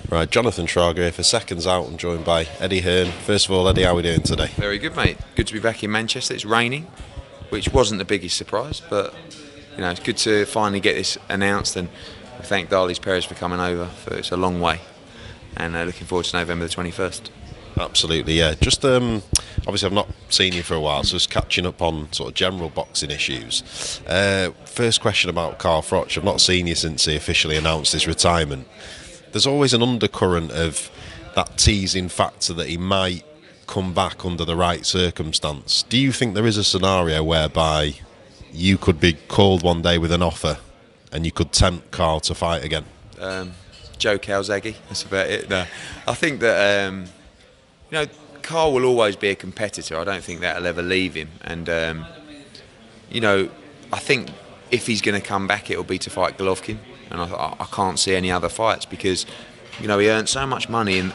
Right, Jonathan Trager here for Seconds Out. I'm joined by Eddie Hearn. First of all, Eddie, how are we doing today? Very good, mate. Good to be back in Manchester. It's raining, which wasn't the biggest surprise, but it's good to finally get this announced. And thank Darley's Perez for coming over. It's a long way, and looking forward to November the 21st. Absolutely, yeah. Just obviously, I've not seen you for a while, so just catching up on sort of general boxing issues. First question about Carl Froch. I've not seen you since he officially announced his retirement. There's always an undercurrent of that teasing factor that he might come back under the right circumstance. Do you think there is a scenario whereby you could be called one day with an offer and you could tempt Carl to fight again? Joe Calzaghe, that's about it. No, I think that Carl will always be a competitor. I don't think that'll ever leave him. And I think if he's going to come back, it'll be to fight Golovkin. And I can't see any other fights because, he earned so much money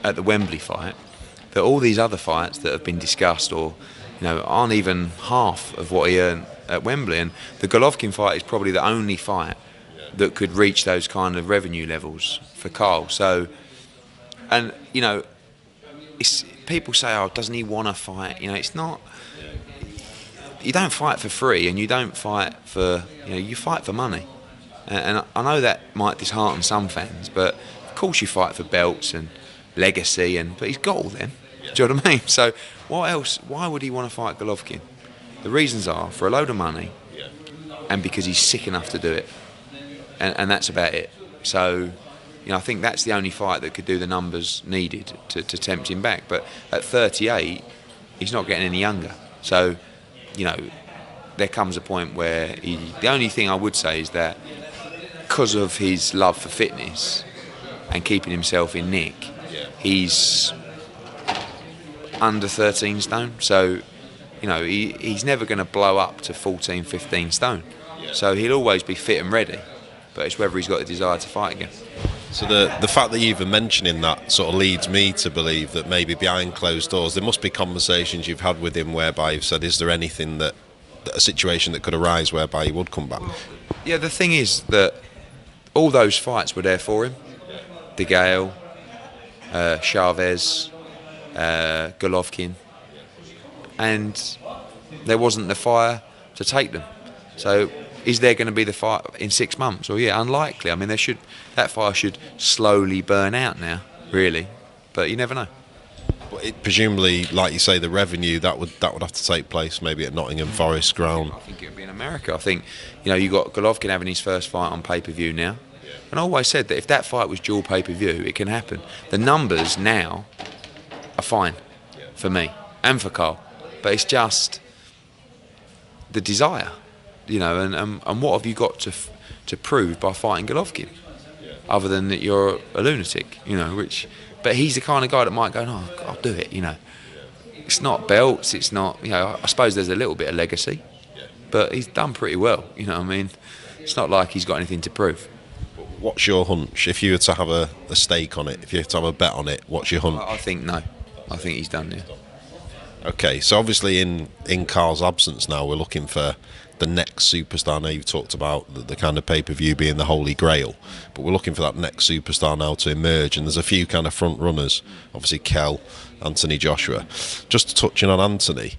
at the Wembley fight that all these other fights that have been discussed aren't even half of what he earned at Wembley. And the Golovkin fight is probably the only fight that could reach those kind of revenue levels for Carl. So, and, people say, oh, doesn't he want to fight? It's not. You don't fight for free, and you don't fight for, you fight for money. And I know that might dishearten some fans, but of course you fight for belts and legacy, but he's got all them. Do you know what I mean? So what else? Why would he want to fight Golovkin? The reasons are for a load of money and because he's sick enough to do it. And that's about it. So, I think that's the only fight that could do the numbers needed to tempt him back. But at 38, he's not getting any younger. So, there comes a point where the only thing I would say is that because of his love for fitness and keeping himself in nick, he's under 13 stone. So, he's never going to blow up to 14, 15 stone. So he'll always be fit and ready. But it's whether he's got the desire to fight again. So the fact that you're even mentioning that sort of leads me to believe that maybe behind closed doors there must be conversations you've had with him whereby you've said, is there anything that a situation that could arise whereby he would come back? Yeah, the thing is that all those fights were there for him. De Gale, Chavez, Golovkin, and there wasn't the fire to take them. So is there going to be the fight in 6 months? Well, yeah, unlikely. I mean, that fire should slowly burn out now, really, but you never know. But presumably, like you say, the revenue that would have to take place maybe at Nottingham Forest ground. I think it would be in America. I think you got Golovkin having his first fight on pay-per-view now, and I always said that if that fight was dual pay-per-view, it can happen. The numbers now are fine for me and for Carl, but it's just the desire, and what have you got to prove by fighting Golovkin, other than that you're a lunatic, But he's the kind of guy that might go, no, I'll do it, It's not belts, it's not, I suppose there's a little bit of legacy, but he's done pretty well, It's not like he's got anything to prove. What's your hunch? If you were to have a stake on it, if you had to have a bet on it, what's your hunch? I think no. I think he's done, yeah. Okay, so obviously in Carl's absence now, we're looking for the next superstar. Now you've talked about the kind of pay-per-view being the holy grail, but we're looking for that next superstar now to emerge, and there's a few kind of front runners, obviously Kell, Anthony Joshua. Just touching on Anthony,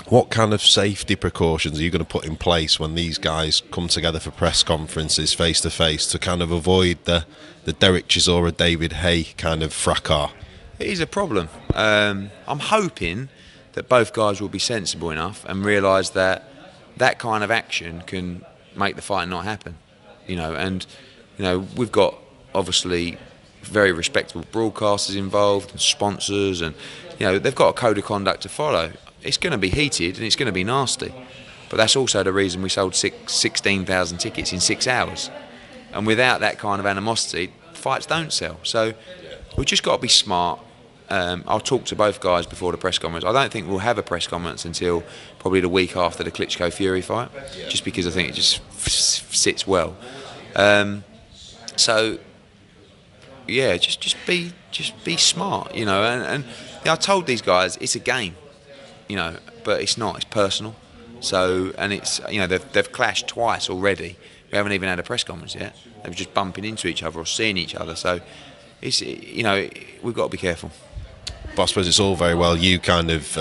what kind of safety precautions are you going to put in place when these guys come together for press conferences face to face to kind of avoid the Derek Chisora, David Hay kind of fracas? It is a problem. I'm hoping that both guys will be sensible enough and realise that kind of action can make the fight not happen. We've got obviously very respectable broadcasters involved and sponsors, and they've got a code of conduct to follow. It's going to be heated and it's going to be nasty, but that's also the reason we sold 16,000 tickets in 6 hours. And without that kind of animosity, fights don't sell. So we've just got to be smart. I'll talk to both guys before the press conference. I don't think we'll have a press conference until probably the week after the Klitschko-Fury fight, just because I think it just sits well. So yeah, just be smart, And I told these guys it's a game, but it's not. It's personal. So, and it's they've clashed twice already. We We haven't even had a press conference yet. They were just bumping into each other or seeing each other. So, it's, you know, we've got to be careful. But I suppose it's all very well you kind of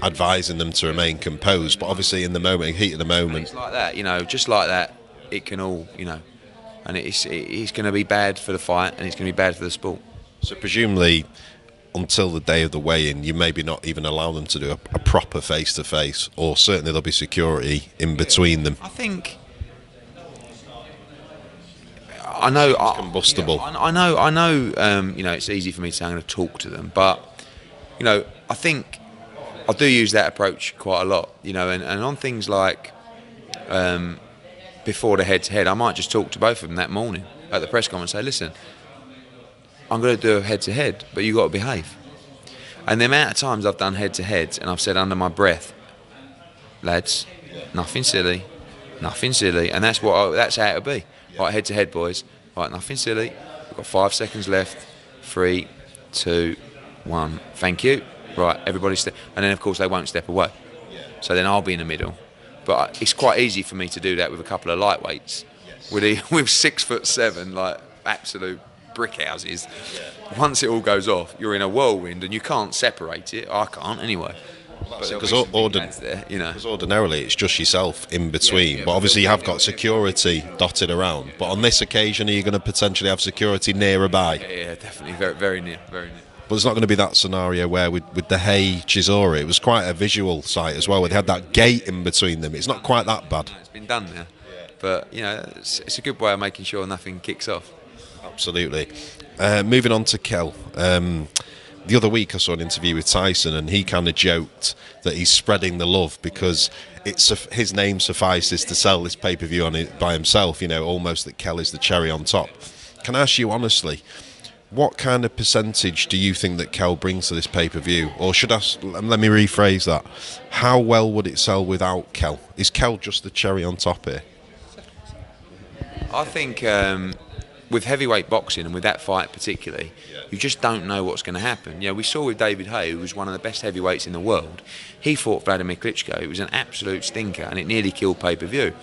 advising them to remain composed, but obviously in the moment, heat of the moment, It's like that, you know, just like that, it can all, you know, and it's going to be bad for the fight and it's going to be bad for the sport. So presumably, until the day of the weigh-in, you maybe not even allow them to do a proper face-to-face, or certainly there'll be security in between them. I think. I know. Combustible. I know. You know, it's easy for me to say I'm going to talk to them, but you know, I think I do use that approach quite a lot. You know, and on things like before the head-to-head, I might just talk to both of them that morning at the press conference and say, listen, I'm going to do a head-to-head, but you've got to behave. And the amount of times I've done head-to-heads and I've said under my breath, lads, nothing silly, and that's how it'll be. Right, head-to-head, boys. Right, nothing silly. We've got 5 seconds left. 3, 2, 1. Thank you. Right, everybody step. And then, of course, they won't step away. So then I'll be in the middle. But it's quite easy for me to do that with a couple of lightweights. With 6'7", like absolute brick houses. Once it all goes off, you're in a whirlwind and you can't separate it. I can't anyway. Because ordinarily it's just yourself in between, but obviously you have got security dotted around. But on this occasion, are you going to potentially have security nearby? Yeah, definitely, very, very near, very near. But there's not going to be that scenario where with the Hay Chisora, it was quite a visual sight as well, where they had that gate in between them. It's not quite that bad. It's been done now, but you know, it's a good way of making sure nothing kicks off. Absolutely. Moving on to Kell. The other week I saw an interview with Tyson and he kind of joked that he's spreading the love because his name suffices to sell this pay-per-view on it by himself, you know, almost that Kell is the cherry on top. Can I ask you honestly, what kind of percentage do you think that Kell brings to this pay-per-view? Or let me rephrase that, how well would it sell without Kell? Is Kell just the cherry on top here? I think with heavyweight boxing and with that fight particularly, you just don't know what's going to happen. You know, we saw with David Hay, who was one of the best heavyweights in the world, he fought Vladimir Klitschko. It was an absolute stinker and it nearly killed pay-per-view.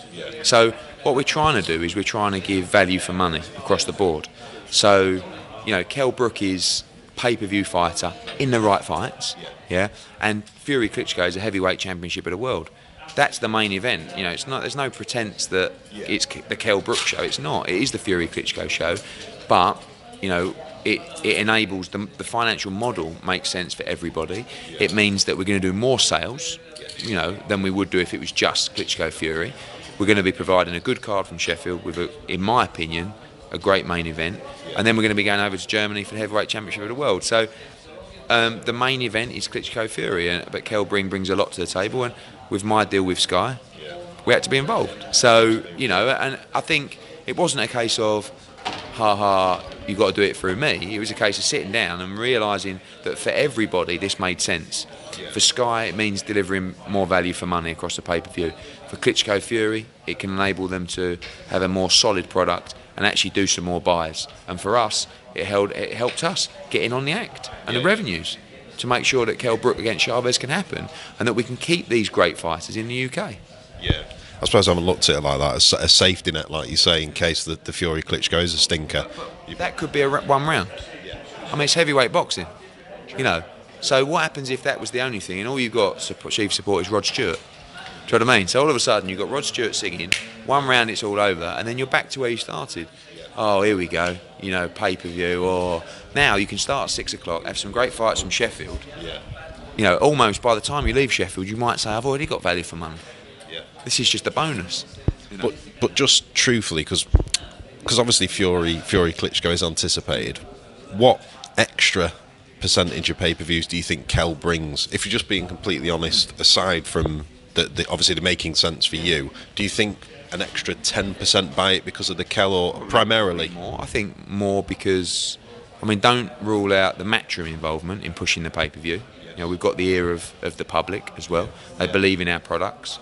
So what we're trying to do is we're trying to give value for money across the board. So, you know, Kell Brook is pay-per-view fighter in the right fights, and Fury Klitschko is a heavyweight championship of the world. That's the main event. You know, it's not. There's no pretense that it's the Kell Brook show. It's not. It is the Fury Klitschko show, but you know, it enables the financial model makes sense for everybody. It means that we're going to do more sales, you know, than we would do if it was just Klitschko Fury. We're going to be providing a good card from Sheffield with, in my opinion, a great main event, and then we're going to be going over to Germany for the heavyweight championship of the world. So the main event is Klitschko Fury, but Kell brings a lot to the table, and with my deal with Sky, we had to be involved. So, you know, and I think it wasn't a case of, you've got to do it through me. It was a case of sitting down and realising that for everybody this made sense. For Sky, it means delivering more value for money across the pay-per-view. For Klitschko Fury, it can enable them to have a more solid product and actually do some more buys. And for us, it helped us get in on the act and the revenues to make sure that Kell Brook against Chavez can happen and that we can keep these great fighters in the UK. Yeah. I suppose I haven't looked at it like that, a safety net, like you say, in case the Fury Klitschko is a stinker. That could be one round. I mean, it's heavyweight boxing, you know. So what happens if that was the only thing and all you've got chief support is Rod Stewart? Do you know what I mean? So all of a sudden you've got Rod Stewart singing, one round it's all over, and then you're back to where you started. Oh, here we go, you know, pay-per-view, or now you can start at 6 o'clock, have some great fights from Sheffield. You know, almost by the time you leave Sheffield, you might say, I've already got value for money. This is just a bonus. You know? But just truthfully, because obviously Fury Klitschko is anticipated, what extra percentage of pay-per-views do you think Kell brings? If you're just being completely honest, aside from the obviously the making sense for you, do you think an extra 10% buy it because of the Kell, or primarily? More. I think more because, I mean, don't rule out the Matchroom involvement in pushing the pay-per-view. You know, we've got the ear of the public as well. They believe in our products.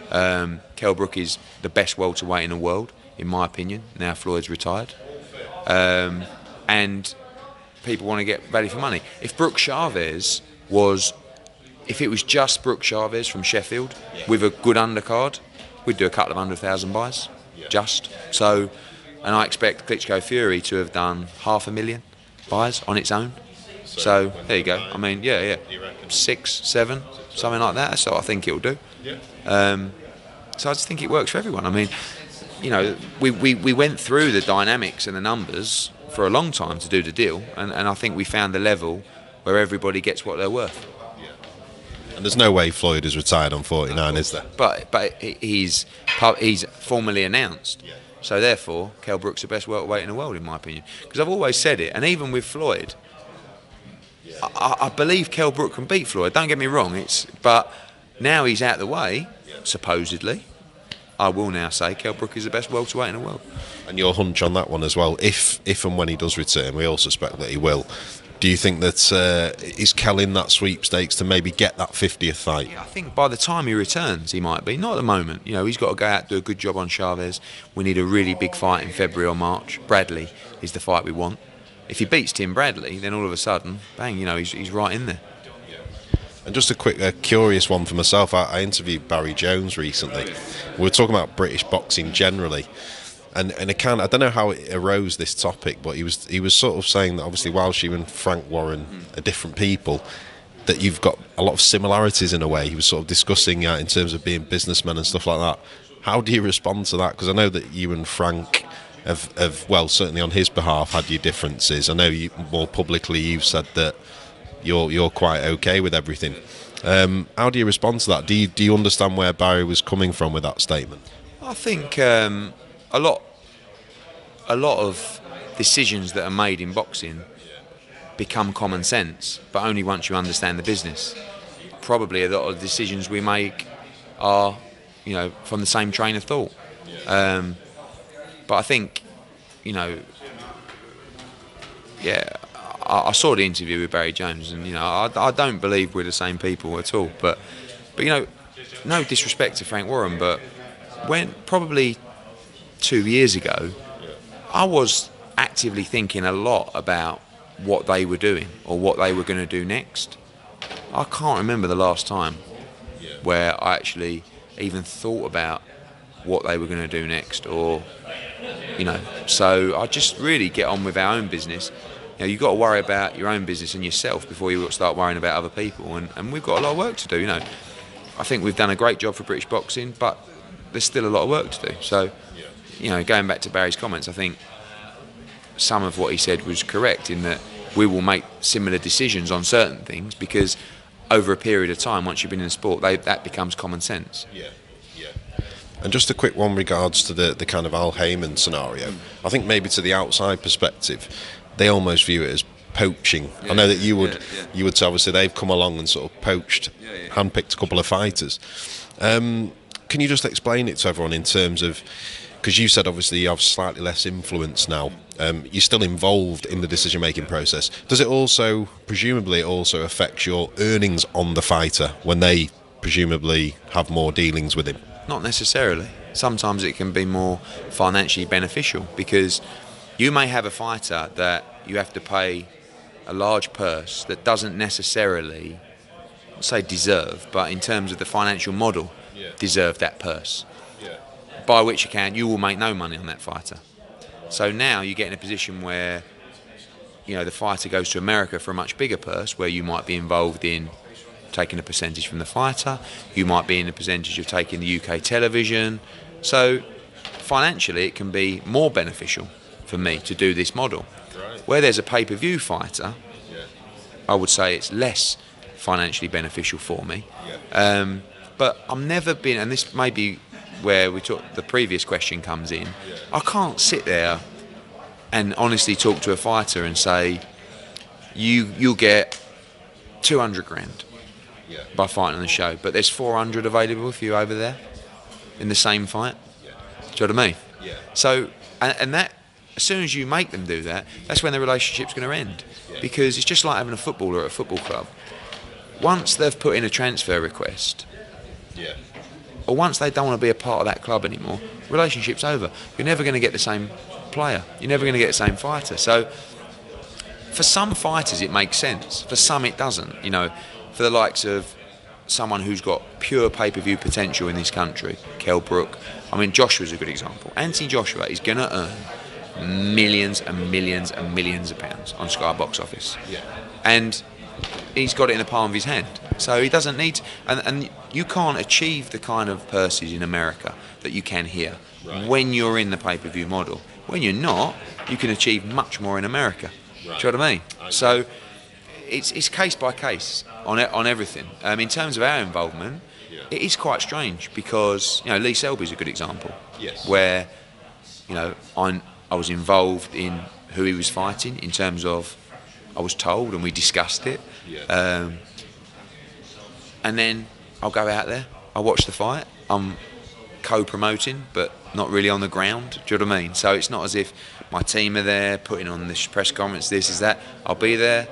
Kell Brook is the best welterweight in the world, in my opinion. Now Floyd's retired, and people want to get value for money. If Brook Chavez if it was just Brook Chavez from Sheffield with a good undercard, we'd do a couple of 100,000 buys. just. So, and I expect Klitschko Fury to have done 500,000 buys on its own. So there you go. I mean, yeah, 6, 7, something like that. So I think it'll do. So I just think it works for everyone. I mean, you know, we went through the dynamics and the numbers for a long time to do the deal, and I think we found the level where everybody gets what they're worth. And there's no way Floyd is retired on 49, is there? But he's formally announced. So therefore, Kell Brook's the best welterweight in the world, in my opinion. Because I've always said it, and even with Floyd, I believe Kell Brook can beat Floyd. Don't get me wrong. But now he's out of the way, supposedly. I will now say Kell Brook is the best welterweight in the world. And your hunch on that one as well, if and when he does return, we all suspect that he will. Do you think that is Kell in that sweepstakes to maybe get that 50th fight? Yeah, I think by the time he returns, he might be. Not at the moment. You know, he's got to go out and do a good job on Chavez. We need a really big fight in February or March. Bradley is the fight we want. If he beats Tim Bradley, then all of a sudden, bang, you know, he's right in there. And just a quick, curious one for myself. I interviewed Barry Jones recently. We were talking about British boxing generally. And it I don't know how it arose, this topic, but he was sort of saying that obviously whilst you and Frank Warren are different people, that you've got a lot of similarities in a way. He was sort of discussing in terms of being businessmen and stuff like that. How do you respond to that? Because I know that you and Frank have, well, certainly on his behalf, had your differences. I know more publicly you've said that you're quite okay with everything. How do you respond to that? Do you understand where Barry was coming from with that statement? I think a lot of decisions that are made in boxing become common sense, but only once you understand the business. Probably a lot of decisions we make are, you know, from the same train of thought. But I think, you know, I saw the interview with Barry Jones, and you know, I don't believe we're the same people at all. But you know, no disrespect to Frank Warren, but when probably 2 years ago, I was actively thinking a lot about what they were doing or what they were going to do next. I can't remember the last time where I actually even thought about what they were going to do next, or you know. So I just really get on with our own business. You know, you've got to worry about your own business and yourself before you start worrying about other people, and we've got a lot of work to do. You know, I think we've done a great job for British boxing, but there's still a lot of work to do. So, you know, going back to Barry's comments, I think some of what he said was correct in that we will make similar decisions on certain things because over a period of time, once you've been in the sport, that becomes common sense. And just a quick one regards to the kind of Al Heyman scenario. I think maybe to the outside perspective, they almost view it as poaching. I know that you would say obviously they've come along and sort of poached, handpicked a couple of fighters. Can you just explain it to everyone in terms of, because you said obviously you have slightly less influence now, you're still involved in the decision-making process. Does it also, presumably it also affects your earnings on the fighter when they presumably have more dealings with him? Not necessarily. Sometimes it can be more financially beneficial because you may have a fighter that you have to pay a large purse that doesn't necessarily, I'd say deserve, but in terms of the financial model, deserve that purse. By which account you will make no money on that fighter. So now you get in a position where, you know, the fighter goes to America for a much bigger purse, where you might be involved in taking a percentage from the fighter, you might be in a percentage of taking the UK television. So financially it can be more beneficial for me to do this model. Where there's a pay-per-view fighter, I would say it's less financially beneficial for me. But I've never been, and this may be where the previous question comes in, I can't sit there and honestly talk to a fighter and say, you'll get 200 grand by fighting on the show, but there's 400 available for you over there in the same fight. Do you know what I mean? So, and that, as soon as you make them do that, that's when the relationship's going to end. Because it's just like having a footballer at a football club. Once they've put in a transfer request, or once they don't want to be a part of that club anymore, relationship's over. You're never going to get the same player. You're never going to get the same fighter. So for some fighters it makes sense. For some it doesn't. You know, for the likes of someone who's got pure pay-per-view potential in this country, Kell Brook, I mean, Joshua's a good example. Anthony Joshua is going to earn millions and millions and millions of pounds on Sky Box Office. Yeah. And he's got it in the palm of his hand. So he doesn't need... And you can't achieve the kind of purses in America that you can here when you're in the pay-per-view model. When you're not, you can achieve much more in America. Right. Do you know what I mean? So it's case by case on everything. In terms of our involvement, it is quite strange because, Lee Selby's a good example. Yes. Where, I was involved in who he was fighting in terms of, I was told and we discussed it. Yeah. And then I'll go out there, I'll watch the fight, I'm co-promoting but not really on the ground, do you know what I mean? So it's not as if my team are there putting on this press conference, this is that. I'll be there,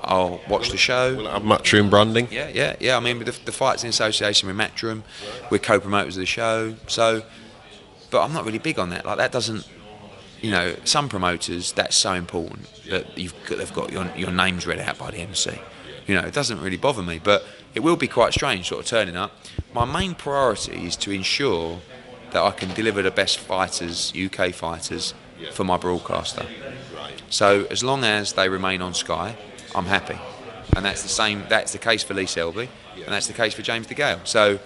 I'll watch the show. Will it have Matchroom branding? Yeah. I mean, the fight's in association with Matchroom, we're co-promoters of the show, so, but I'm not really big on that. Like, that doesn't, some promoters, that's so important that they've got your names read out by the MC. It doesn't really bother me, but it will be quite strange sort of turning up. My main priority is to ensure that I can deliver the best fighters, UK fighters, for my broadcaster. Right. So as long as they remain on Sky, I'm happy. And that's the case for Lee Selby, and that's the case for James DeGale. So,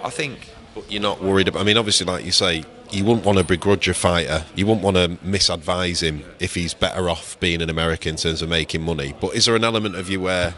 I think... But you're not worried about... I mean, obviously, like you say, you wouldn't want to begrudge a fighter. You wouldn't want to misadvise him if he's better off being an American in terms of making money. But is there an element of you where,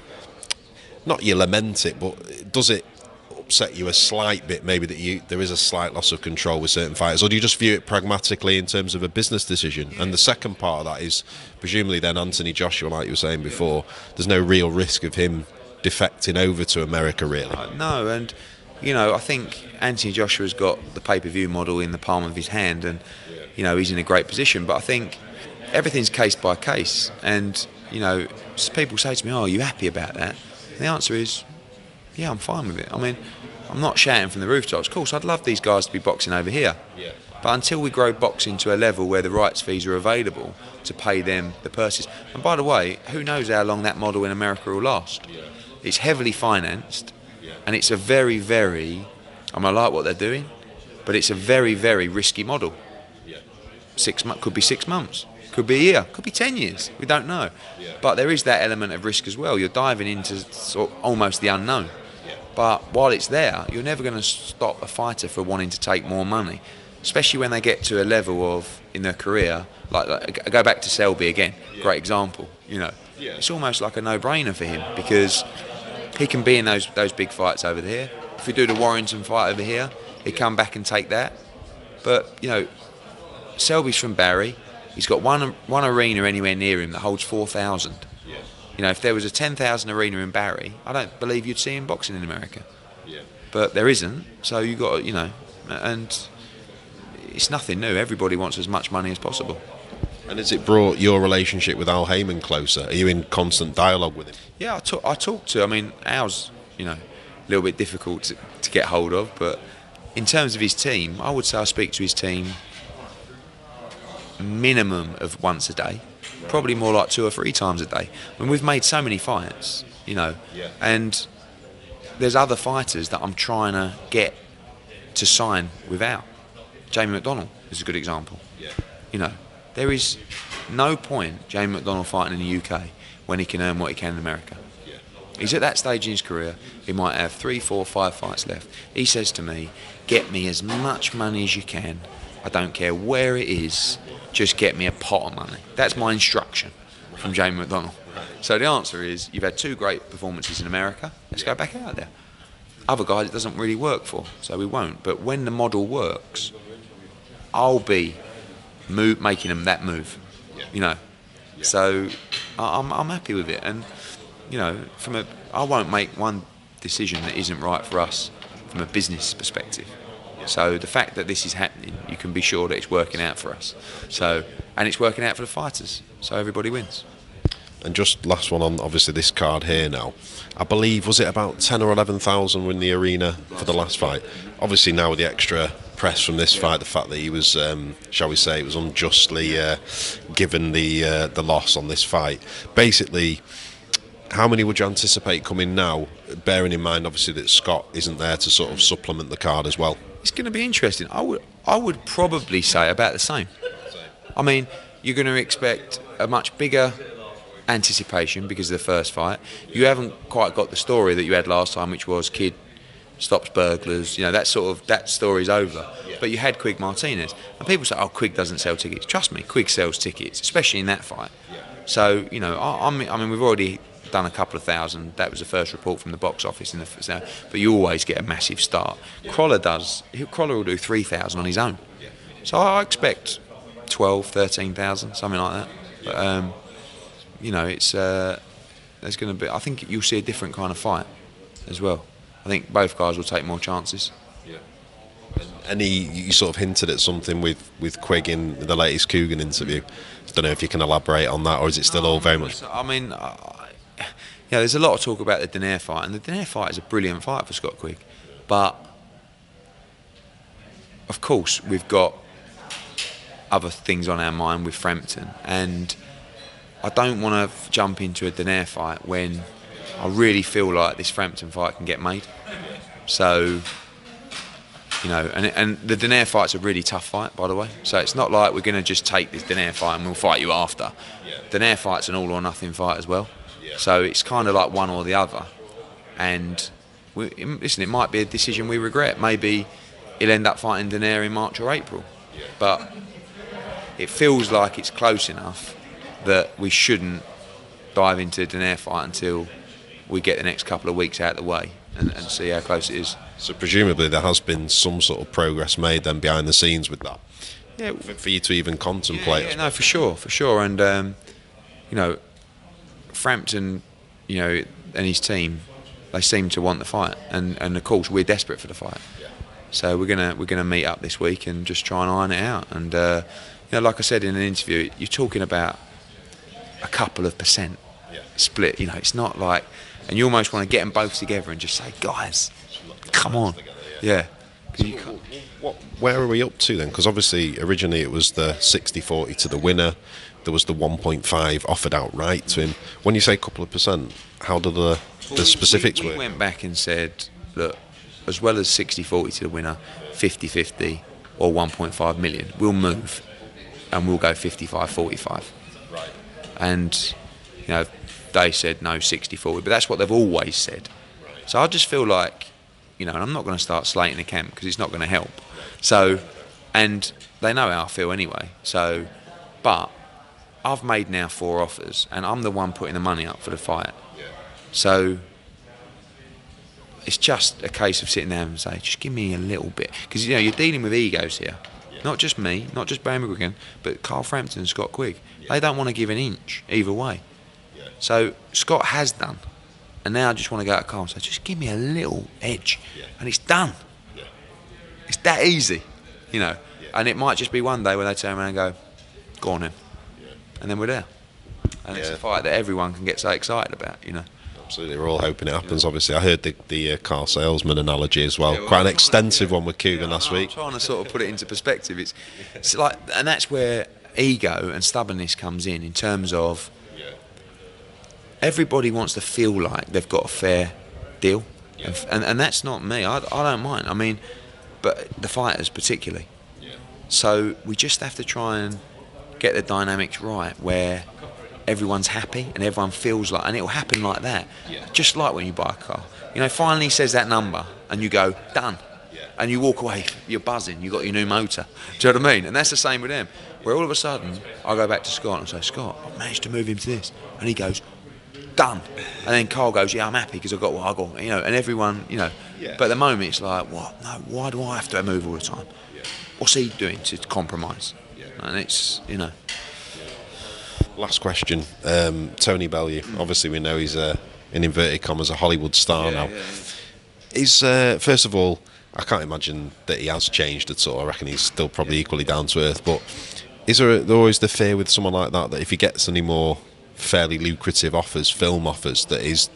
not you lament it, but does it upset you a slight bit, maybe that there is a slight loss of control with certain fighters? Or do you just view it pragmatically in terms of a business decision? And the second part of that is, presumably then Anthony Joshua, like you were saying before, there's no real risk of him defecting over to America, really. No, and... I think Anthony Joshua's got the pay-per-view model in the palm of his hand and, he's in a great position. But I think everything's case by case. And, people say to me, oh, are you happy about that? And the answer is, yeah, I'm fine with it. I mean, I'm not shouting from the rooftops. Of course, I'd love these guys to be boxing over here. Yeah. But until we grow boxing to a level where the rights fees are available to pay them the purses. And by the way, who knows how long that model in America will last? Yeah. It's heavily financed. And it's a very, very, I like what they're doing, but it's a very, very risky model. Yeah. Could be 6 months, could be a year, could be 10 years, we don't know. Yeah. But there is that element of risk as well. You're diving into sort of almost the unknown. Yeah. But while it's there, you're never going to stop a fighter from wanting to take more money, especially when they get to a level of, in their career, like I go back to Selby again, great example, It's almost like a no-brainer for him because... he can be in those big fights over there. If we do the Warrington fight over here, he'd come back and take that. But, Selby's from Barry. He's got one arena anywhere near him that holds 4,000. Yeah. If there was a 10,000 arena in Barry, I don't believe you'd see him boxing in America. Yeah. But there isn't, so you got to, and it's nothing new. Everybody wants as much money as possible. And has it brought your relationship with Al Heyman closer? Are you in constant dialogue with him? Yeah, I talk to. I mean, Al's, a little bit difficult to get hold of, but in terms of his team, I would say I speak to his team minimum of once a day, probably more like 2 or 3 times a day. I mean, we've made so many fights, and there's other fighters that I'm trying to get to sign with Al. Jamie McDonnell is a good example. Yeah. There is no point Jamie McDonnell fighting in the UK when he can earn what he can in America. Yeah. He's at that stage in his career. He might have 3, 4, 5 fights left. He says to me, get me as much money as you can. I don't care where it is. Just get me a pot of money. That's my instruction from Jamie McDonnell. So the answer is, you've had 2 great performances in America. Let's go back out there. Other guys it doesn't really work for, so we won't. But when the model works, I'll be making them that move, So I'm happy with it, and I won't make one decision that isn't right for us from a business perspective. So the fact that this is happening, you can be sure that it's working out for us. So, and it's working out for the fighters. So everybody wins. And just last one on obviously this card here now. I believe, was it about 10 or 11,000 were in the arena for the last fight? Obviously now with the extra press from this fight, the fact that he was, shall we say, it was unjustly given the loss on this fight. Basically, how many would you anticipate coming now, bearing in mind obviously that Scott isn't there to sort of supplement the card as well? It's going to be interesting. I would probably say about the same. I mean, you're going to expect a much bigger anticipation because of the first fight. You haven't quite got the story that you had last time, which was kid stops burglars. You know, that story's over. But you had Quigg Martinez, and people say, "Oh, Quigg doesn't sell tickets." Trust me, Quigg sells tickets, especially in that fight. So you know, I mean, we've already done a couple of thousand. That was the first report from the box office in the. But you always get a massive start. Crawler will do 3,000 on his own. So I expect 12, 13,000, something like that. But you know, it's there's going to be. I think you'll see a different kind of fight as well. I think both guys will take more chances. And you sort of hinted at something with Quigg in the latest Coogan interview. I don't know if you can elaborate on that, or is it still all very much? I mean, there's a lot of talk about the Donaire fight, and the Donaire fight is a brilliant fight for Scott Quigg. But of course, we've got other things on our mind with Frampton, and I don't want to jump into a Donaire fight when I really feel like this Frampton fight can get made. So, you know, and the Donaire fight's a really tough fight, by the way. So it's not like we're going to just take this Donaire fight and we'll fight you after. Donaire fight's an all or nothing fight as well. So it's kind of like one or the other. And listen, it might be a decision we regret. Maybe he'll end up fighting Donaire in March or April. But it feels like it's close enough that we shouldn't dive into a Donaire fight until we get the next couple of weeks out of the way and see how close it is. So presumably there has been some sort of progress made then behind the scenes with that. Yeah, for you to even contemplate. No, for sure. And you know, Frampton, you know, and his team, they seem to want the fight, and of course we're desperate for the fight. So we're gonna meet up this week and just try and iron it out. And you know, like I said in an interview, you're talking about a couple of percent split. You know, it's not like, and you almost want to get them both together and just say, guys, come on, Where are we up to then? Because obviously originally it was the 60-40 to the winner. There was the 1.5 offered outright to him. When you say a couple of percent, how do the specifics work? We went back and said, look, as well as 60-40 to the winner, 50-50 or 1.5 million, we'll move and we'll go 55-45. Right. And you know, they said no, 60-40, but that's what they've always said. Right. So I just feel like, you know, and I'm not going to start slating the camp because it's not going to help. So, and they know how I feel anyway. So, but I've made now 4 offers, and I'm the one putting the money up for the fight. So it's just a case of sitting there and say, just give me a little bit, because you know you're dealing with egos here. Not just me, not just Barry McGuigan, but Carl Frampton and Scott Quigg. They don't want to give an inch either way. So Scott has done, and now I just want to go to Carl and say, just give me a little edge, and it's done. It's that easy, you know. And it might just be one day where they turn around and go, go on then, and then we're there. And it's a fight that everyone can get so excited about, you know. Absolutely, we're all hoping it happens. Obviously, I heard the car salesman analogy as well. Quite an extensive one with Coogan last week. I'm trying to sort of put it into perspective. It's like, and that's where ego and stubbornness comes in terms of everybody wants to feel like they've got a fair deal, and that's not me. I don't mind. I mean, but the fighters particularly. So we just have to try and get the dynamics right where everyone's happy and everyone feels like, and it'll happen like that. Just like when you buy a car. You know, finally he says that number and you go, done. And you walk away, you're buzzing, you got your new motor. Do you know what I mean? And that's the same with them. Where all of a sudden, I go back to Scott and say, Scott, I've managed to move him to this. And he goes, done. And then Carl goes, yeah, I'm happy because I've got what I got. You know, and everyone, you know. But at the moment it's like, what? No, why do I have to move all the time? What's he doing to compromise? And it's, you know. Last question. Tony Bellew, obviously we know he's in inverted commas a Hollywood star now. Is first of all, I can't imagine that he has changed at all. I reckon he's still probably equally down to earth. But is there always the fear with someone like that if he gets any more fairly lucrative offers, film offers, that his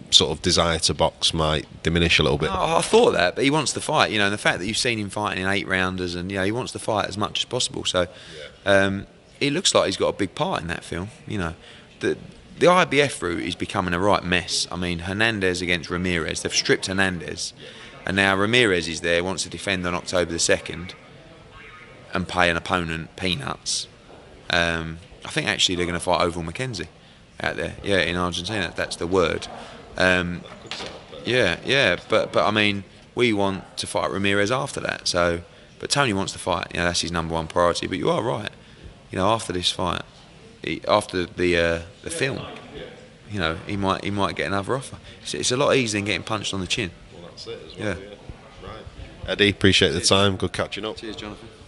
sort of desire to box might diminish a little bit? No, I thought that, but he wants to fight. You know, and the fact that you've seen him fighting in 8-rounders, and you know he wants to fight as much as possible. So it looks like he's got a big part in that film. You know, the IBF route is becoming a right mess. I mean, Hernandez against Ramirez, they've stripped Hernandez, And now Ramirez is there, wants to defend on October the 2nd and pay an opponent peanuts. I think actually they're going to fight Oval Mackenzie out there, in Argentina. That's the word. But I mean, we want to fight Ramirez after that. So, but Tony wants to fight. That's his number one priority. But you are right. After this fight, after the film, he might get another offer. It's a lot easier than getting punched on the chin. Well, that's it as well. Yeah. Right. Eddie, appreciate the time. Good catching up. Cheers, Jonathan.